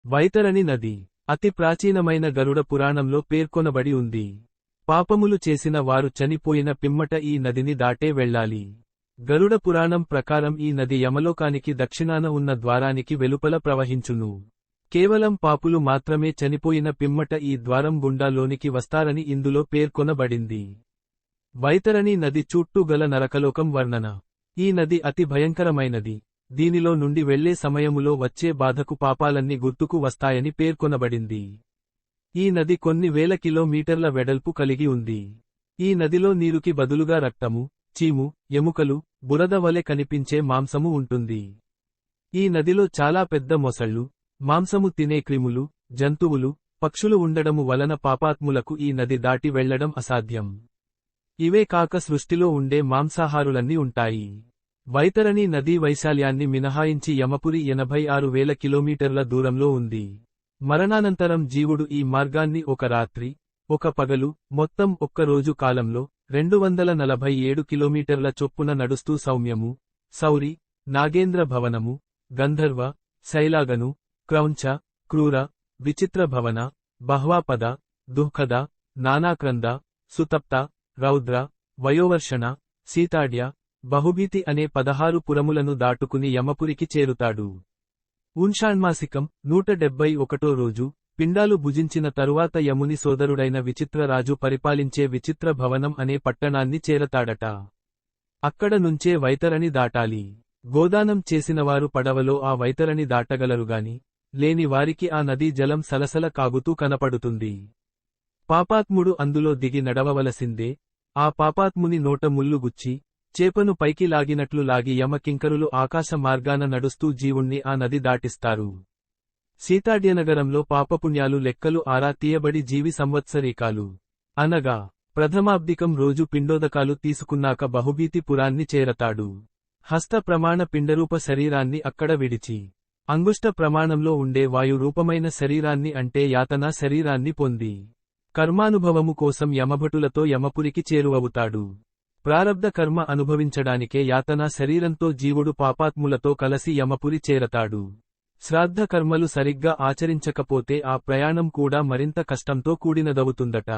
వైతరణి నది అతి ప్రాచీనమైన గరుడ పురాణంలో పేర్కొనబడి ఉంది. పాపములు చేసిన వారు చనిపోయిన పిమ్మట ఈ నదిని దాటే వెళ్ళాలి. గరుడ పురాణం ప్రకారం ఈ నది యమలోకానికి దక్షిణాన ఉన్న ద్వారానికి వెలుపల ప్రవహించును. కేవలం పాపులు మాత్రమే చనిపోయిన పిమ్మట ఈ ద్వారం గుండా లోనికి వస్తారని ఇందులో పేర్కొనబడింది. వైతరణి నది చుట్టూ గల నరకలోకం వర్ణన. ఈ నది అతి భయంకరమైనది. దీనిలో నుండి వెళ్లే సమయములో వచ్చే బాధకు పాపాలన్నీ గుర్తుకు వస్తాయని పేర్కొనబడింది. ఈ నది కొన్ని వేల కిలోమీటర్ల వెడల్పు కలిగి ఉంది. ఈ నదిలో నీరుకి బదులుగా రక్తము, చీము, ఎముకలు, బురద వలె కనిపించే మాంసము ఉంటుంది. ఈ నదిలో చాలా పెద్ద మొసళ్ళు, మాంసము తినే క్రిములు, జంతువులు, పక్షులు ఉండడము వలన పాపాత్ములకు ఈ నది దాటి వెళ్లడం అసాధ్యం. ఇవే కాక సృష్టిలో ఉండే మాంసాహారులన్నీ ఉంటాయి. వైతరణి నదీ వైశాల్యాన్ని మినహాయించి యమపురి 86,000 కిలోమీటర్ల దూరంలో ఉంది. మరణానంతరం జీవుడు ఈ మార్గాన్ని ఒక రాత్రి, ఒక పగలు, మొత్తం ఒక్క రోజు కాలంలో 247 కిలోమీటర్ల చొప్పున నడుస్తూ సౌమ్యము, సౌరి, నాగేంద్ర భవనము, గంధర్వ, శైలాగను, క్రౌంచ, క్రూర, విచిత్ర భవన, బహ్వాపద, దుఃఖద, నానాక్రంద, సుతప్త, రౌద్ర, వయోవర్షణ, సీతాడ్య, బహుభీతి అనే 16 పురములను దాటుకుని యమపురికి చేరుతాడు. ఉన్షాణ్మాసికం 171 రోజు పిండాలు భుజించిన తరువాత యముని సోదరుడైన విచిత్రరాజు పరిపాలించే విచిత్ర భవనం అనే పట్టణాన్ని చేరతాడట. అక్కడ నుంచే వైతరణి దాటాలి. గోదానం చేసినవారు పడవలో ఆ వైతరణి దాటగలరుగాని, లేని వారికి ఆ నదీ జలం సలసల కాగుతూ కనపడుతుంది. పాపాత్ముడు అందులో దిగి నడవవలసిందే. ఆ పాపాత్ముని నోట ముల్లు గుచ్చి, చేపను పైకి లాగినట్లు లాగి యమకింకరులు ఆకాశ మార్గాన నడుస్తూ జీవుణ్ణి ఆ నది దాటిస్తారు. సీతాడ్యనగరంలో పాపపుణ్యాలు లెక్కలు ఆరా తీయబడి జీవి సంవత్సరీకాలు, అనగా ప్రథమాబ్దికం రోజు పిండోదకాలు తీసుకున్నాక బహుభీతి పురాన్ని చేరతాడు. హస్త ప్రమాణ పిండరూప శరీరాన్ని అక్కడ విడిచి, అంగుష్ట ప్రమాణంలో ఉండే వాయు రూపమైన శరీరాన్ని అంటే యాతనా శరీరాన్ని పొంది, కర్మానుభవము కోసం యమభటులతో యమపురికి చేరువవుతాడు. ప్రారబ్ధ కర్మ అనుభవించడానికే యాతనా శరీరంతో జీవుడు పాపాత్ములతో కలసి యమపురి చేరతాడు. శ్రాద్ధ కర్మలు సరిగ్గా ఆచరించకపోతే ఆ ప్రయాణం కూడా మరింత కష్టంతో కూడినదవుతుందట.